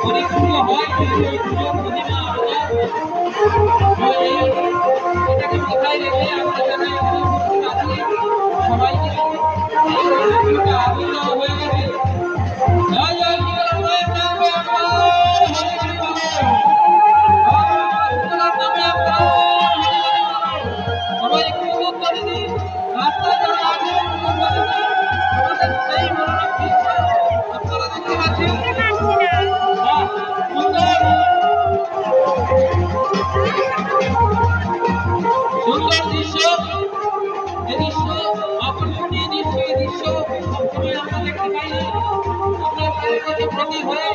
অনেক পুজো হয় এটাকে মাথায় রেখে আমরা যারা আছি সবাইকে আবির্ভাব হয়ে গেছে। জয় জয় সবাই একটু উত্তর দিন। রাস্তায় যারা আছে আমাদের সেই মনোরম আপনারা দেখতে পাচ্ছেন। সুন্দর দৃশ্য, এই দৃশ্য আকর্ষণীয় দৃশ্য, এই দৃশ্য সবসময় আমরা দেখতে পাই না। আমরা প্রতি হয়ে